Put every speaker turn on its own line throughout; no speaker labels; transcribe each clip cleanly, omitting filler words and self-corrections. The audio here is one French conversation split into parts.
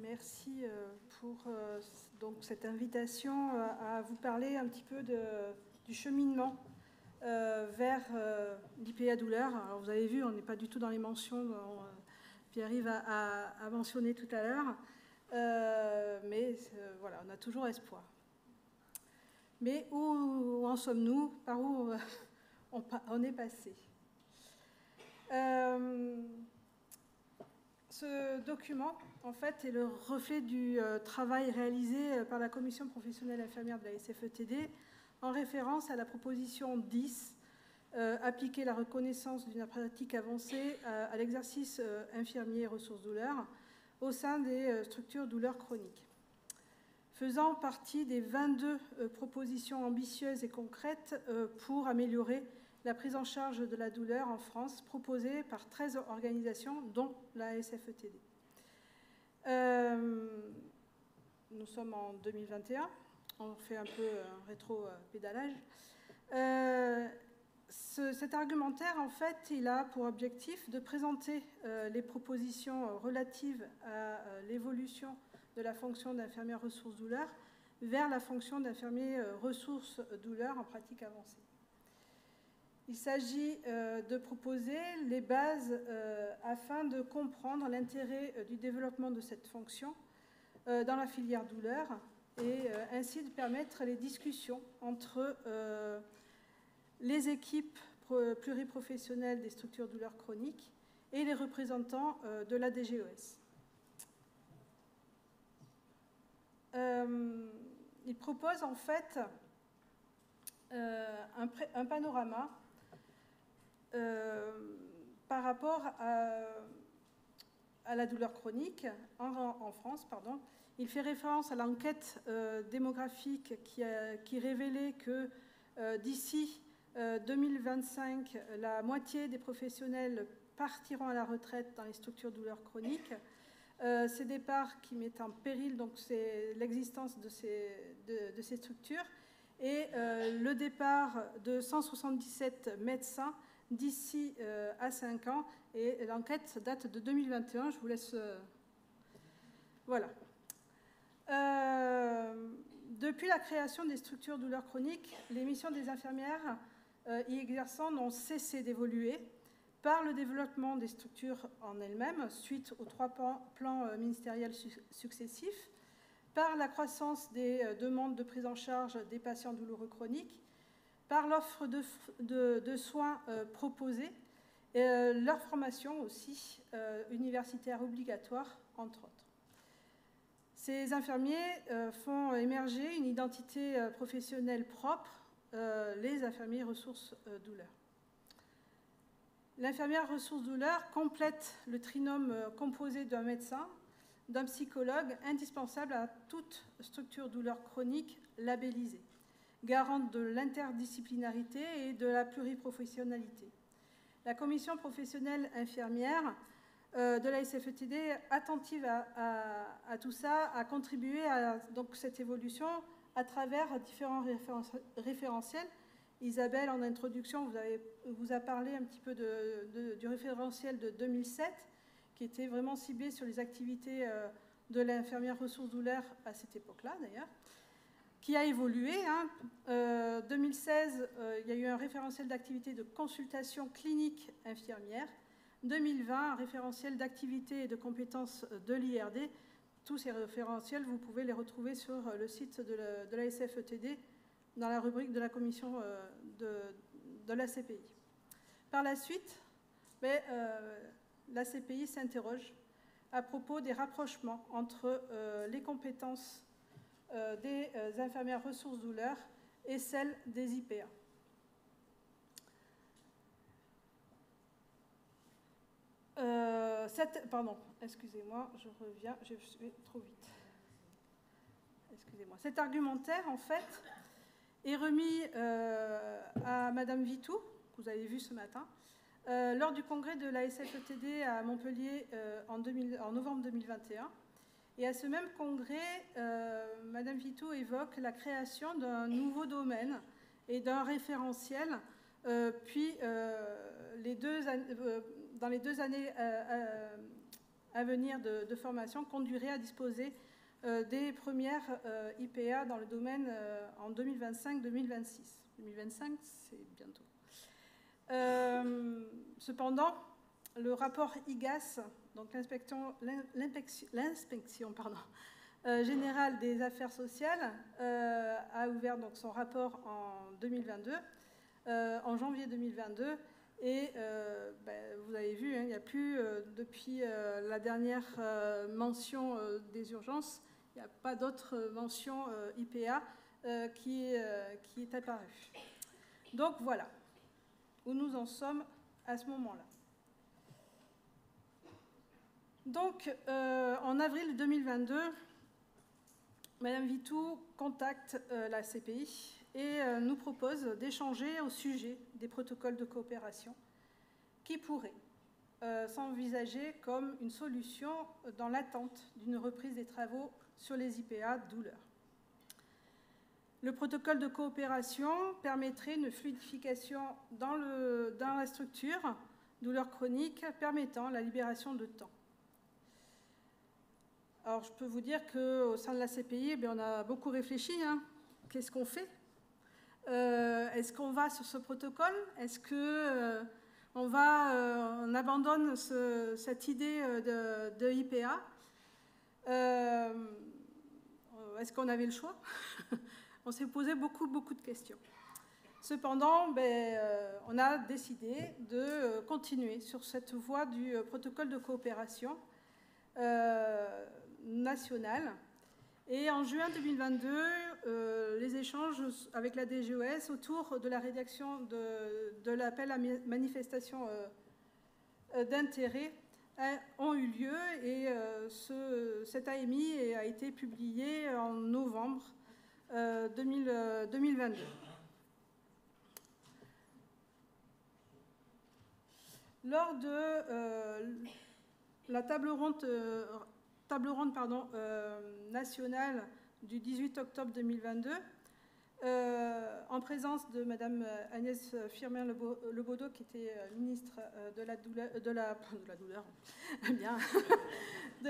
Merci pour donc cette invitation à vous parler un petit peu du cheminement vers l'IPA douleur. Alors vous avez vu, on n'est pas du tout dans les mentions dont Pierre-Yves a mentionné tout à l'heure, mais voilà, on a toujours espoir. Mais où en sommes-nous? Par où on est passé? Ce document, en fait, est le reflet du travail réalisé par la commission professionnelle infirmière de la SFETD en référence à la proposition 10, appliquer la reconnaissance d'une pratique avancée à l'exercice infirmier ressources douleurs au sein des structures douleurs chroniques. Faisant partie des 22 propositions ambitieuses et concrètes pour améliorer la prise en charge de la douleur en France, proposée par 13 organisations, dont la SFETD. Nous sommes en 2021, on fait un peu un rétro-pédalage. Cet argumentaire, en fait, il a pour objectif de présenter les propositions relatives à l'évolution de la fonction d'infirmier ressources douleurs vers la fonction d'infirmier ressources douleurs en pratique avancée. Il s'agit de proposer les bases afin de comprendre l'intérêt du développement de cette fonction dans la filière douleur et ainsi de permettre les discussions entre les équipes pluriprofessionnelles des structures douleurs chroniques et les représentants de la DGOS. Il propose en fait un panorama par rapport à la douleur chronique en France. Pardon. Il fait référence à l'enquête démographique qui révélait que d'ici 2025, la moitié des professionnels partiront à la retraite dans les structures douleurs chroniques. Ces départs qui mettent en péril donc l'existence de ces structures et le départ de 177 médecins d'ici à 5 ans. Et l'enquête date de 2021. Je vous laisse... Voilà. Depuis la création des structures douleurs chroniques, les missions des infirmières y exerçant n'ont cessé d'évoluer par le développement des structures en elles-mêmes, suite aux 3 plans ministériels successifs, par la croissance des demandes de prise en charge des patients douloureux chroniques, par l'offre de soins proposés, et leur formation aussi universitaire obligatoire, entre autres. Ces infirmiers font émerger une identité professionnelle propre, les infirmiers ressources douleurs. L'infirmière ressources douleurs complète le trinôme composé d'un médecin, d'un psychologue, indispensable à toute structure douleur chronique labellisée, garante de l'interdisciplinarité et de la pluriprofessionnalité. La commission professionnelle infirmière de la SFETD, attentive à tout ça, a contribué à donc, cette évolution à travers différents référentiels. Isabelle, en introduction, vous a parlé un petit peu du référentiel de 2007, qui était vraiment ciblé sur les activités de l'infirmière ressources douleurs à cette époque-là, d'ailleurs, qui a évolué. 2016, il y a eu un référentiel d'activité de consultation clinique infirmière. 2020, un référentiel d'activité et de compétences de l'IRD. Tous ces référentiels, vous pouvez les retrouver sur le site de la SFETD, dans la rubrique de la commission de la CPI. Par la suite, la CPI s'interroge à propos des rapprochements entre les compétences des infirmières ressources douleurs et celles des IPA. Pardon, excusez-moi, je reviens, je vais trop vite. Excusez-moi. Cet argumentaire, en fait, est remis à Madame Vitou, que vous avez vu ce matin, lors du congrès de la SFETD à Montpellier en novembre 2021. Et à ce même congrès, Madame Vitou évoque la création d'un nouveau domaine et d'un référentiel, puis dans les deux années à venir de formation conduirait à disposer des premières IPA dans le domaine en 2025-2026. 2025, c'est bientôt. Cependant, le rapport IGAS, donc l'inspection générale des affaires sociales, a ouvert donc son rapport en 2022, en janvier 2022, et vous avez vu, hein, il n'y a plus, depuis la dernière mention des urgences, il n'y a pas d'autre mention IPA qui est apparue. Donc voilà où nous en sommes à ce moment-là. Donc, en avril 2022, Madame Vitou contacte la CPI et nous propose d'échanger au sujet des protocoles de coopération qui pourraient s'envisager comme une solution dans l'attente d'une reprise des travaux sur les IPA douleur. Le protocole de coopération permettrait une fluidification dans la structure douleur chronique permettant la libération de temps. Alors, je peux vous dire qu'au sein de la CPI, on a beaucoup réfléchi. Hein. Qu'est-ce qu'on fait? Est-ce qu'on va sur ce protocole? Est-ce qu'on on abandonne cette idée de IPA? Est-ce qu'on avait le choix? On s'est posé beaucoup de questions. Cependant, on a décidé de continuer sur cette voie du protocole de coopération national. Et en juin 2022, les échanges avec la DGOS autour de la rédaction de l'appel à manifestation d'intérêt ont eu lieu et cet AMI a été publié en novembre 2022. Lors de la table ronde nationale du 18 octobre 2022, en présence de Mme Agnès Firmin-Lebaudot, qui était ministre de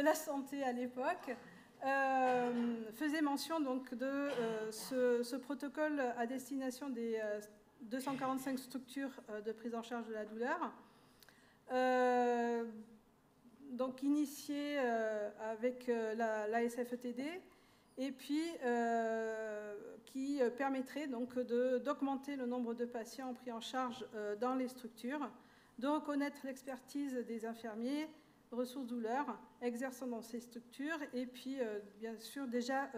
la Santé à l'époque, faisait mention donc de ce protocole à destination des 245 structures de prise en charge de la douleur, donc initié avec la SFETD, et puis qui permettrait donc d'augmenter le nombre de patients pris en charge dans les structures, de reconnaître l'expertise des infirmiers, ressources douleurs, exerçant dans ces structures, et puis bien sûr déjà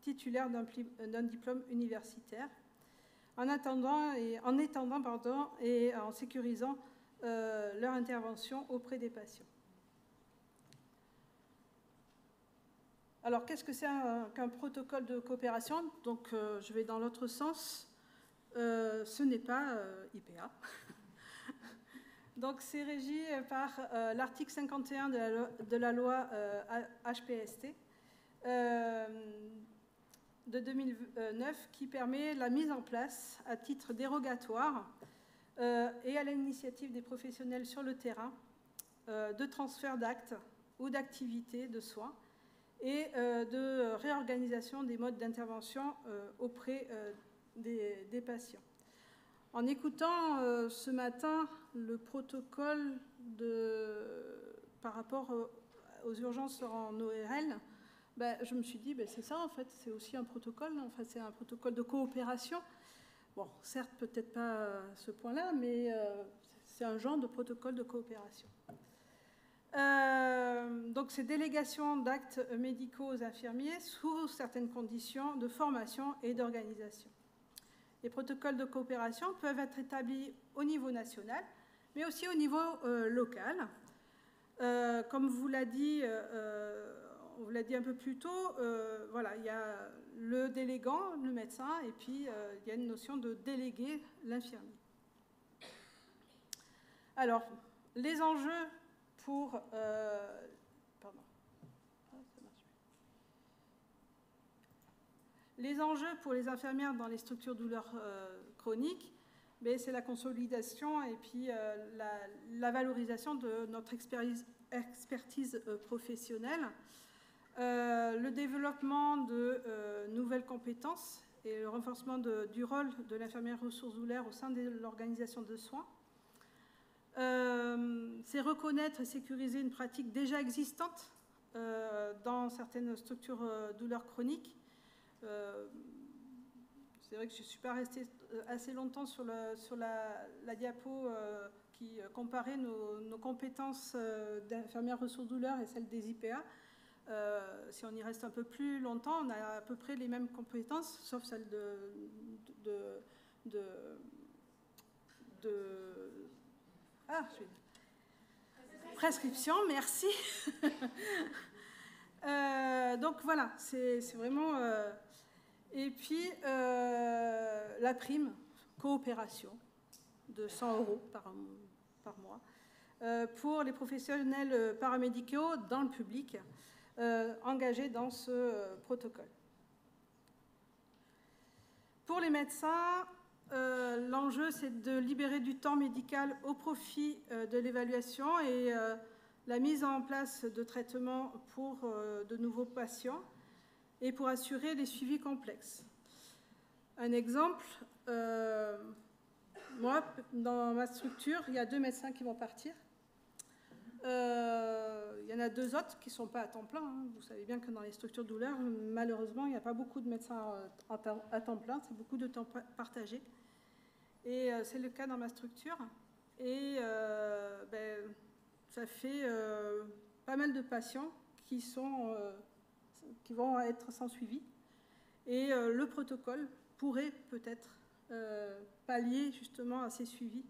titulaires d'un diplôme universitaire, en étendant et en sécurisant leur intervention auprès des patients. Alors, qu'est-ce que c'est qu'un protocole de coopération? Donc, je vais dans l'autre sens. Ce n'est pas IPA. Donc, c'est régi par l'article 51 de la loi HPST de 2009 qui permet la mise en place à titre dérogatoire et à l'initiative des professionnels sur le terrain de transfert d'actes ou d'activités de soins et de réorganisation des modes d'intervention auprès des patients. En écoutant ce matin le protocole par rapport aux urgences en ORL, je me suis dit, c'est ça en fait, c'est aussi un protocole, enfin, c'est un protocole de coopération. Bon, certes, peut-être pas à ce point-là, mais c'est un genre de protocole de coopération. Donc, c'est délégation d'actes médicaux aux infirmiers sous certaines conditions de formation et d'organisation. Les protocoles de coopération peuvent être établis au niveau national, mais aussi au niveau local. Comme vous l'a dit, on vous l'a dit un peu plus tôt, voilà, il y a le délégant, le médecin, et puis il y a une notion de délégué, l'infirmier. Alors, les enjeux pour... Les enjeux pour les infirmières dans les structures douleurs chroniques, c'est la consolidation et puis la valorisation de notre expertise professionnelle, le développement de nouvelles compétences et le renforcement du rôle de l'infirmière ressources douleurs au sein de l'organisation de soins. C'est reconnaître et sécuriser une pratique déjà existante dans certaines structures douleurs chroniques. C'est vrai que je ne suis pas restée assez longtemps sur la diapo qui comparait nos compétences d'infirmière ressources douleurs et celles des IPA. Si on y reste un peu plus longtemps, on a à peu près les mêmes compétences, sauf celle prescription, merci. Donc voilà, c'est vraiment... et puis, la prime coopération de 100 € par mois pour les professionnels paramédicaux dans le public engagés dans ce protocole. Pour les médecins, l'enjeu, c'est de libérer du temps médical au profit de l'évaluation et la mise en place de traitements pour de nouveaux patients et pour assurer les suivis complexes. Un exemple, moi, dans ma structure, il y a 2 médecins qui vont partir. Il y en a 2 autres qui ne sont pas à temps plein. Hein. Vous savez bien que dans les structures de douleur, malheureusement, il n'y a pas beaucoup de médecins à temps plein, c'est beaucoup de temps partagé. Et c'est le cas dans ma structure. Et ça fait pas mal de patients qui vont être sans suivi. Et le protocole pourrait peut-être pallier justement à ces suivis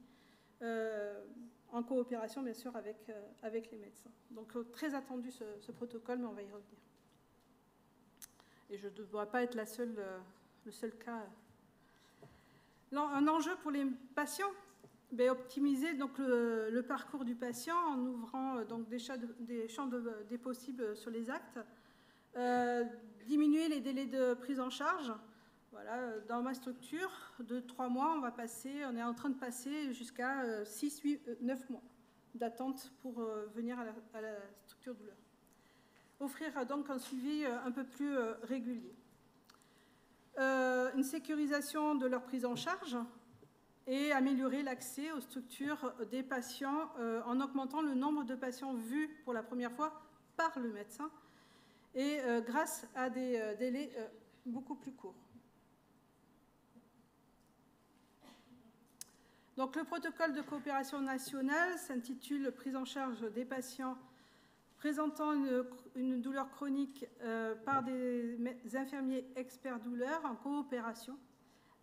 en coopération, bien sûr, avec les médecins. Donc, très attendu ce protocole, mais on va y revenir. Et je ne dois pas être le seul cas. Un enjeu pour les patients, optimiser donc, le parcours du patient en ouvrant donc, des champs des possibles sur les actes, diminuer les délais de prise en charge. Voilà, dans ma structure, de 3 mois, on est en train de passer jusqu'à 6, 8, 9 mois d'attente pour venir à la structure douleur. Offrir donc un suivi un peu plus régulier. Une sécurisation de leur prise en charge et améliorer l'accès aux structures des patients en augmentant le nombre de patients vus pour la première fois par le médecin et grâce à des délais beaucoup plus courts. Donc, le protocole de coopération nationale s'intitule « Prise en charge des patients présentant une douleur chronique par des infirmiers experts douleurs en coopération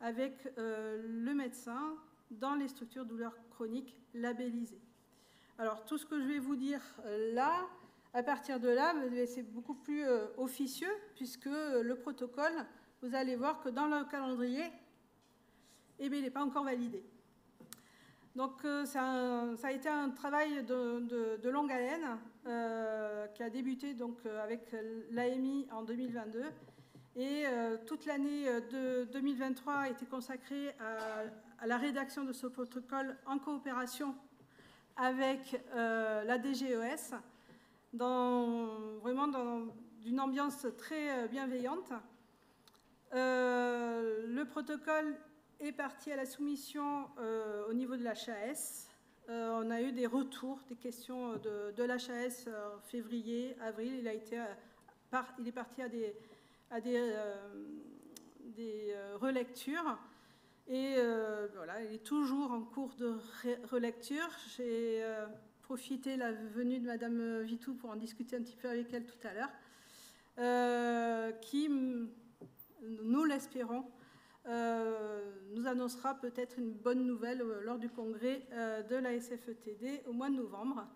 avec le médecin dans les structures douleurs chroniques labellisées ». Alors, tout ce que je vais vous dire là, à partir de là, c'est beaucoup plus officieux, puisque le protocole, vous allez voir que dans le calendrier, il n'est pas encore validé. Donc, ça a été un travail de longue haleine qui a débuté donc, avec l'AMI en 2022. Et toute l'année de 2023 a été consacrée à la rédaction de ce protocole en coopération avec la DGES, vraiment dans une ambiance très bienveillante. Le protocole est parti à la soumission au niveau de l'HAS. On a eu des retours, des questions de l'HAS en février, avril. Il est parti à des relectures. Et voilà, il est toujours en cours de relecture. J'ai profité de la venue de Madame Vitou pour en discuter un petit peu avec elle tout à l'heure, qui, nous l'espérons, nous annoncera peut-être une bonne nouvelle lors du congrès de la SFETD au mois de novembre.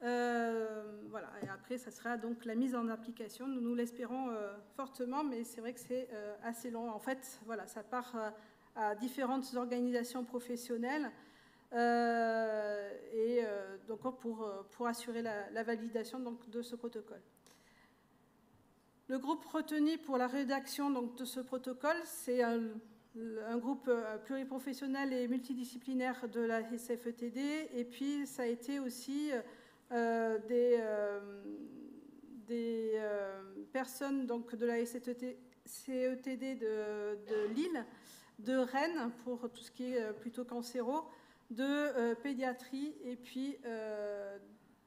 Voilà, et après, ça sera donc la mise en application. Nous l'espérons fortement, mais c'est vrai que c'est assez long. En fait, voilà, ça part à différentes organisations professionnelles et donc pour assurer la validation donc, de ce protocole. Le groupe retenu pour la rédaction donc, de ce protocole, c'est un groupe pluriprofessionnel et multidisciplinaire de la SFETD. Et puis, ça a été aussi des personnes donc, de la CETD de Lille, de Rennes pour tout ce qui est plutôt cancéro, de pédiatrie et puis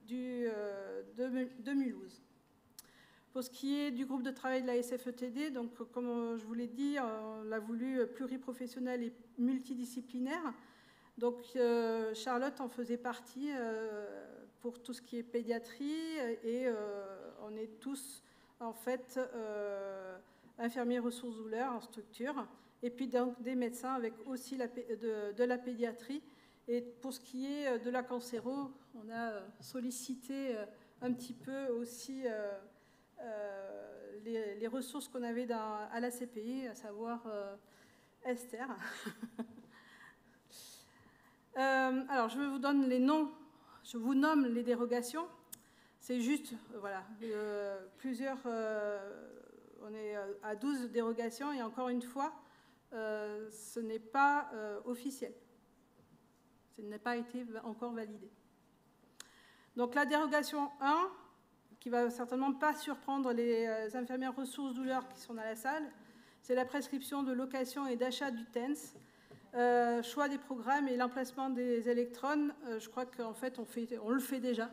de Mulhouse. Pour ce qui est du groupe de travail de la SFETD, donc, comme je vous l'ai dit, on l'a voulu pluriprofessionnel et multidisciplinaire. Donc Charlotte en faisait partie pour tout ce qui est pédiatrie et on est tous en fait infirmiers ressources douleurs en structure et puis donc des médecins avec aussi de la pédiatrie. Et pour ce qui est de la cancéro, on a sollicité un petit peu aussi les ressources qu'on avait à la CPI, à savoir Esther. Alors, je vous donne les noms, je vous nomme les dérogations. C'est juste, voilà, plusieurs, on est à 12 dérogations et encore une fois, ce n'est pas officiel. Ça n'a pas été encore validé. Donc, la dérogation 1, qui ne va certainement pas surprendre les infirmières ressources douleurs qui sont dans la salle, c'est la prescription de location et d'achat du TENS. Choix des programmes et l'emplacement des électrones, je crois qu'en fait, on le fait déjà.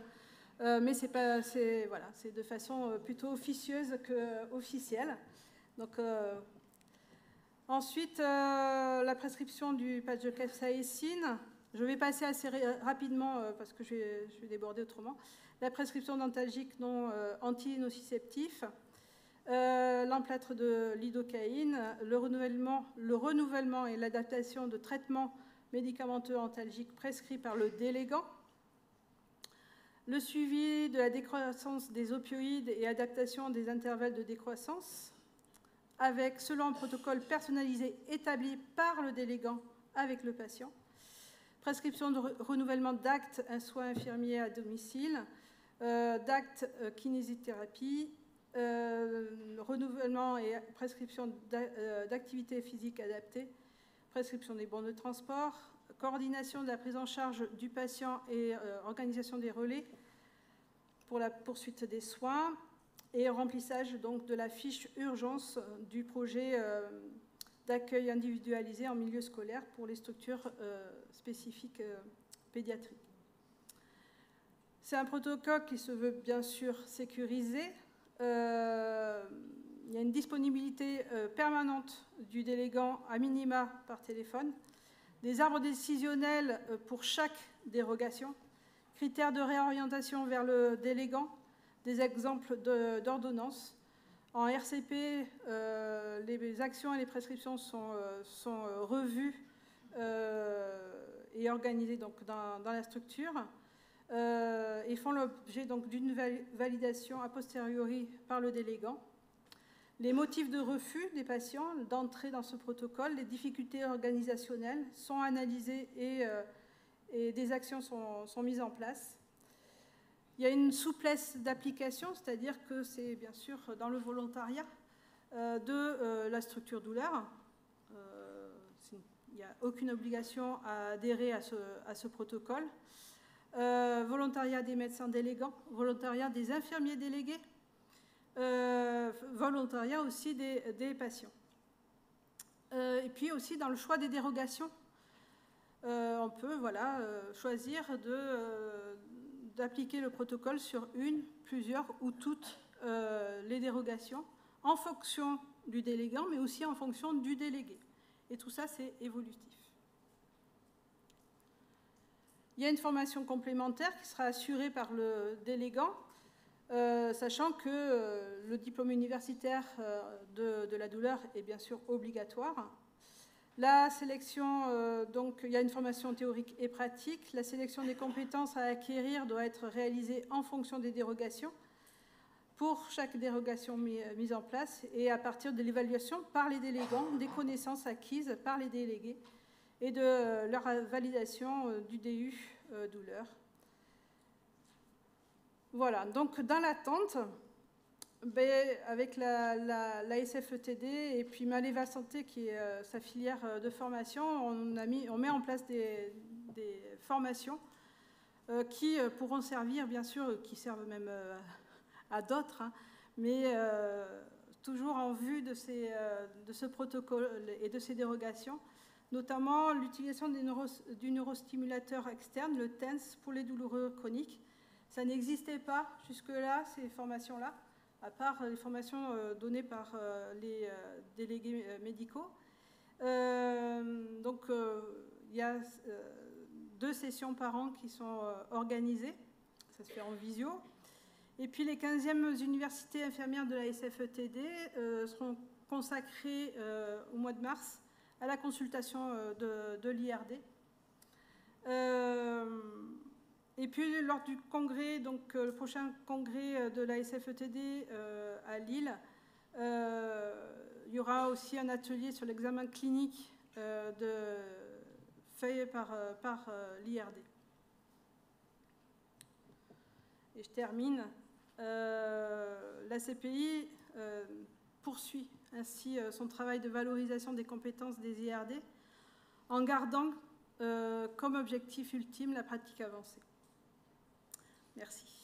Mais c'est de façon plutôt officieuse qu'officielle. Donc, ensuite, la prescription du patch de capsaïcine. Je vais passer assez rapidement parce que je vais déborder autrement. La prescription d'antalgiques non antinociceptifs. L'emplâtre de lidocaïne, le renouvellement et l'adaptation de traitements médicamenteux antalgiques prescrits par le délégant, le suivi de la décroissance des opioïdes et adaptation des intervalles de décroissance, avec, selon un protocole personnalisé établi par le délégant avec le patient, prescription de renouvellement d'actes, un soin infirmier à domicile, d'actes kinésithérapie, renouvellement et prescription d'activités physiques adaptées, prescription des bons de transport, coordination de la prise en charge du patient et organisation des relais pour la poursuite des soins et remplissage donc de la fiche urgence du projet d'accueil individualisé en milieu scolaire pour les structures spécifiques pédiatriques. C'est un protocole qui se veut bien sûr sécurisé. Il y a une disponibilité permanente du délégant à minima par téléphone, des arbres décisionnels pour chaque dérogation, critères de réorientation vers le délégant, des exemples d'ordonnances. En RCP, les actions et les prescriptions sont revues et organisées donc, dans la structure. Et font l'objet d'une validation a posteriori par le délégant. Les motifs de refus des patients d'entrer dans ce protocole, les difficultés organisationnelles sont analysées et des actions sont mises en place. Il y a une souplesse d'application, c'est-à-dire que c'est bien sûr dans le volontariat de la structure douleur. Il n'y a aucune obligation à adhérer à ce protocole. Volontariat des médecins délégants, volontariat des infirmiers délégués, volontariat aussi des patients. Et puis aussi dans le choix des dérogations, on peut choisir d'appliquer le protocole sur une, plusieurs ou toutes les dérogations en fonction du délégant, mais aussi en fonction du délégué. Et tout ça, c'est évolutif. Il y a une formation complémentaire qui sera assurée par le délégant, sachant que le diplôme universitaire de la douleur est bien sûr obligatoire. La sélection, donc il y a une formation théorique et pratique. La sélection des compétences à acquérir doit être réalisée en fonction des dérogations, pour chaque dérogation mise en place et à partir de l'évaluation par les délégants des connaissances acquises par les délégués et de leur validation du DU douleur. Voilà, donc dans l'attente, avec la SFETD et puis Maleva Santé, qui est sa filière de formation, on met en place des formations qui pourront servir, bien sûr, qui servent même à d'autres, hein, mais toujours en vue de ce protocole et de ces dérogations, notamment l'utilisation du neurostimulateur externe, le TENS, pour les douloureux chroniques. Ça n'existait pas jusque-là, ces formations-là, à part les formations données par les délégués médicaux. Donc, il y a 2 sessions par an qui sont organisées. Ça se fait en visio. Et puis, les 15e universités infirmières de la SFETD seront consacrées au mois de mars à la consultation de l'IRD. Et puis, lors du congrès, donc le prochain congrès de la SFETD à Lille, il y aura aussi un atelier sur l'examen clinique fait par l'IRD. Et je termine. La CPI poursuit ainsi son travail de valorisation des compétences des IRD en gardant comme objectif ultime la pratique avancée. Merci.